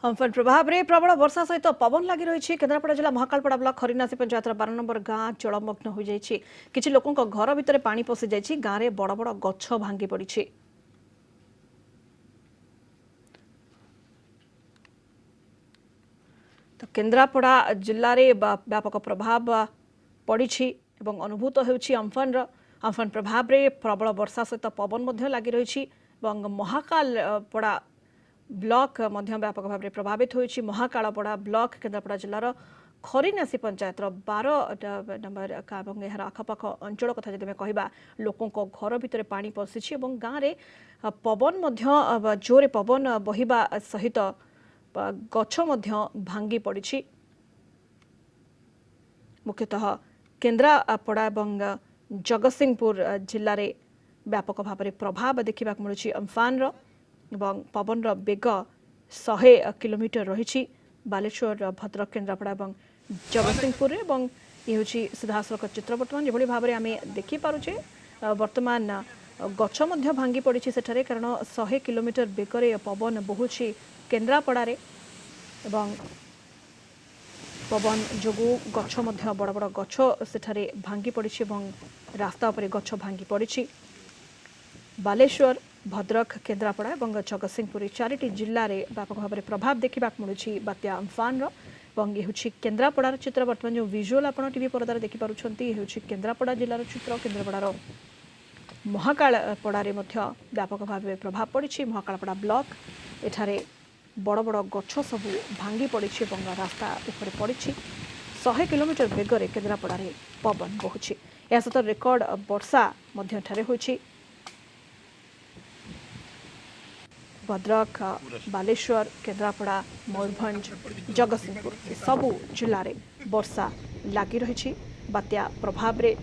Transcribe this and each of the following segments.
Amphan प्रभाव में प्रबल वर्षा सहित पवन लगी रही केन्द्रापड़ा जिला महाकालपड़ा ब्लॉक खरीनासी पंचायत 12 नंबर गाँ जलमग्न हो जाइए। किछि लोकों घर भितर पानी पशि जाइए। गाँव में बड़ बड़ गछ भांगी पड़ी। तो केन्द्रापड़ा जिले में व्यापक प्रभाव पड़ी अनुभूत होउछि अम्फन प्रभाव में प्रबल वर्षा सहित पवन लगी रही महाकालपड़ा ब्लॉक व्यापक भाव में प्रभावित होइछि। महाकालपड़ा ब्लॉक केन्द्रापड़ा जिलार खरीनासी पंचायत 12 नंबर यार आखपाख अंचल कथा जदि कहबा लोकों घर भितर पानी पशिछि और गाँव में पवन जोरे पवन बहिबा सहित गछ भांगी पड़ी। मुख्यतः केन्द्रापड़ा और जगतसिंहपुर जिले में व्यापक भाव में प्रभाव देखा मिलूँ अम्फान एवं पवन बेग 100 किलोमीटर रही। बालेश्वर भद्रक केन्द्रापड़ा और जगतसिंहपुर एवं ये सीधासख चित्र बर्तमान जो भाव में आम देखिपे बर्तमान गछ भांगी पड़ी सेठारे कारण 100 किलोमीटर बेगर पवन बहुची केन्द्रापड़ा एवं पवन जोगु गछ बड़ बड़ गछ सेठारे भांगी पड़ी रास्ता उपर गछ भांगी पड़ी। बालेश्वर भद्रक केन्द्रापड़ा और जगतसिंहपुर 4टी जिले में व्यापक भाव में प्रभाव देखा मिलूँ बात्या अम्फान ये केन्द्रापड़ार चित्र बर्तमान जो विजुअल आप टीवी परदार देखिपुंट केन्द्रापड़ा जिलार चित्र। केन्द्रापड़ार महाकालपड़ा व्यापक भाव में प्रभाव पड़ी। महाकालपड़ा ब्लॉक एठारे बड़ बड़ गछ सबू भांगी पड़ी रास्ता उपर पड़ी 100 किलोमीटर बेगर केन्द्रापड़ा पवन बहुची। यह सहित रेकर्ड वर्षा होइछि। भद्रक बालेश्वर केन्द्रापड़ा मयूरभंज जगतसिंहपुर सबू जिले में वर्षा लगी रही। बात्या प्रभाव में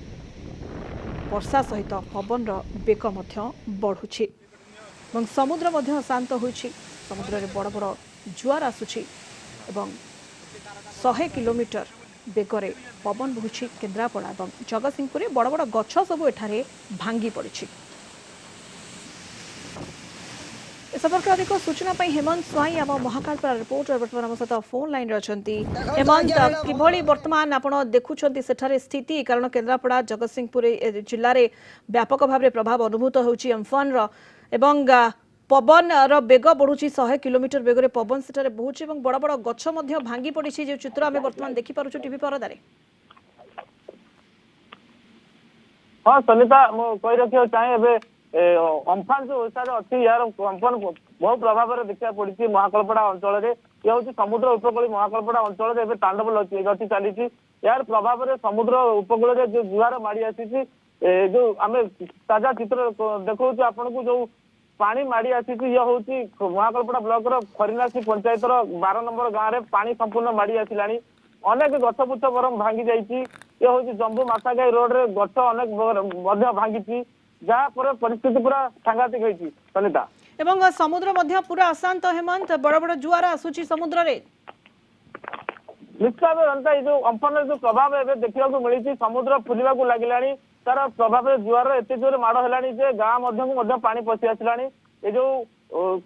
वर्षा सहित पवन बेग बढ़ुछि और समुद्र शांत होइछि। समुद्र में बड़ बड़ जुआर आसुछि एवं 100 किलोमीटर बेगर पवन बहुछि। केन्द्रापड़ा और जगतसिंहपुर बड़ बड़ गछ सबू एठारे भांगी पड़ी। संपर्क अधिक सूचना हेमंत स्वाई आम महाकालपड़ा रिपोर्टर बर्तमान आम सहित फोन लाइन रही। हेमंत किभली बर्तमान आप देखुंट सेठारे स्थिति कारण केन्द्रापड़ा जगतसिंहपुर जिले में व्यापक भाव में प्रभाव अनुभूत होउछि अम्फान एवं पवन बेग बढ़ुची 100 किलोमीटर बेगर पवन सेठारे बहुछि और बड़ बड़ गछ भांगी पड़ी जो चित्र आम बर्तमान देखिपुँ टीवी परदारे। हाँ सनिता कही रखा चाहे अम्फान जो ओडिशा अच्छी यार अम्फान बहु प्रभाव में देखा पड़ी महाकालपड़ा अंचल में ये हूँ समुद्र उपकूल महाकालपड़ा अंचल में तांडव गति चली यार प्रभाव में समुद्र उपकूल में जो जुआर माड़ी आसी जो आम ताजा चित्र देखा आपन को जो पानी माड़ी आसी ये हूँ महाकालपड़ा ब्लॉक खरीनासी पंचायत 12 नंबर गाँव में पानी संपूर्ण माड़ी आसला अनेक गछपुछ बरम भांगी जाइए। ये हूँ जम्बू मासागाई रोड रे गछ अनेक भांगी जहाँ पर परिस्थिति पूरा सांघातिक होती सनिता एवं समुद्र पूरा अशांत हेमंत बड़ बड़ जुआर आसुची समुद्र रे निश्चित भाव जनता जो अम्फान जो प्रभाव एवं देखा मिली समुद्र फुलवा लगे तार प्रभाव जुआर एत जोर माड़ है गाँव पानी पशि आसला। ये जो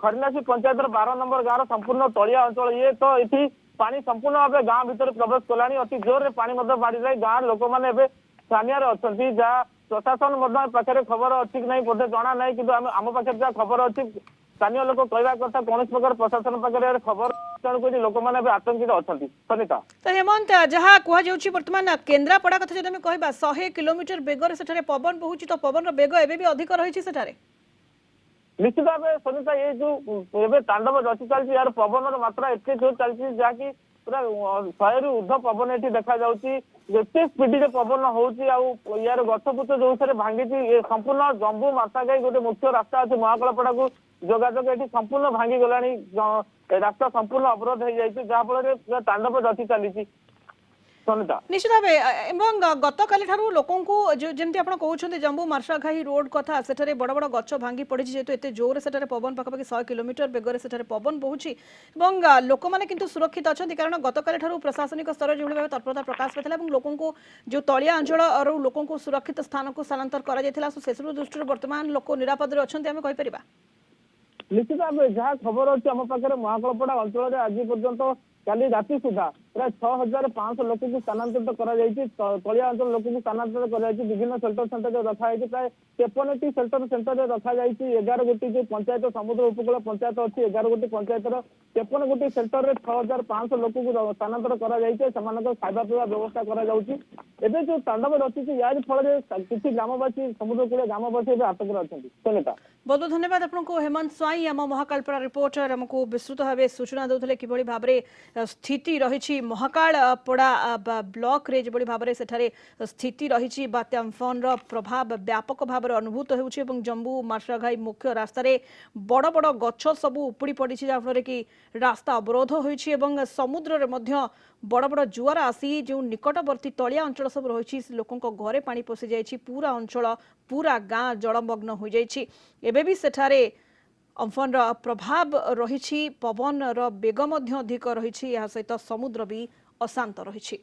खरीनासी पंचायत 12 नंबर गाँव संपूर्ण तलिया अंचल ये तो ये पानी संपूर्ण भाव गाँव भीतर प्रवेश कला अति जोर रे पानी बाढ़ी जाए गाँव लोक मैंने स्थानीय अच्छा जहाँ प्रशासन पाखे खबर अच्छी कि बोधे जना ना कि आम पाखे जहाँ खबर अच्छी स्थानीय लोक कहवा कथा कौन प्रकार प्रशासन पाखे खबर तेणुक लोक मैंने आतंकित अच्छा सनिता। तो हेमंत जहाँ कहुच्छी बर्तमान केन्द्रापड़ा कथा जब कहबा 100 किलोमीटर बेगर से पवन बहुची तो पवन बेग एवं भी अधिक रही निश्चित भाव सनिता ये जो तांडव रचि चलती यार पवन मात्रा एत जोर चलती जहाँकि पूरा 100 रु ऊर्ध पवन ये देखा जिते स्पीड पवन हो यार गछपुच जो भांगी संपूर्ण जम्बू मासागाई गोटे मुख्य रास्ता अच्छे महाकालपड़ा को जोगाजोग ये संपूर्ण भांगी गला रास्ता संपूर्ण अवरोध हो जाए जहाँफल तांडव रचि चली निश्चित भाव गत काली लोकों को जमी आप कहते जम्बू मार्शाघाई रोड कथा से बड़ बड़ गछ भांगी पड़ी जेहेतु एत जोर से पवन पाखापाखि 100 किलोमीटर बेगर से पवन बहुची लोक मैंने किंतु सुरक्षित अच्छा कारण गत काली प्रशासनिक स्तर जो भाव तत्परता प्रकाश पाता लोकों को जो तलिया अंचल लोकों को सुरक्षित स्थान को स्थानांतर कर दृष्टि बर्तमान लोक निरापद अच्छा आम कहीपर। निश्चित भाव जहाँ खबर अच्छी आम पाखे महाकलपड़ा अंचल आज पर्यंत काली राति सुधा प्राय 6500 लोक को स्थानांतरित तलिया अंचल लोक को स्थानांतरित विभिन्न सेल्टर सेंटर रखाई प्राय 53टी सेल्टर सेंटर रखाई 11 गोटी जो पंचायत समुद्र उपकूल पंचायत अच्छी 11 गोटी पंचायत 53 गोटी सेल्टर 6500 लोक को स्थानांतर खाଇବା ପିଇବା ବ୍ୟବସ୍ଥା କରାଯାଉଛି ଏବେ जो तांडव रचिଛି यार फल किसी ग्रामवासी समुद्र कूल ग्रामवासी ଏବେ ଆଟକରେ ଅଛନ୍ତି ସୁନିତା। बहुत बहुत धन्यवाद आपको हेमंत स्वाई आम महाकालपड़ा रिपोर्टर आमको विस्तृत भाव सूचना देते किभली भाव स्थिति रही महाकालपड़ा ब्लॉक रे जो भाव से स्थिति रही बात्या अम्फन प्रभाव व्यापक भाव अनुभूत होउछि एवं जम्बू मार्शाघाई मुख्य रास्त बड़ बड़ गछ सब उपुड़ी पड़ी जहाँफल कि रास्ता अवरोध होइछि एवं समुद्र रे मध्य बड़ बड़ जुआर आसी जो निकटवर्ती तलिया अंचल सब रही लोकों घरे पानी पशि जाइछि पूरा अंचल पूरा गाँ जलमग्न हो जाइछि एबे भी सेठारे अम्फन प्रभाव रही पवन बेग अधिक रही सहित समुद्र भी अशांत रही।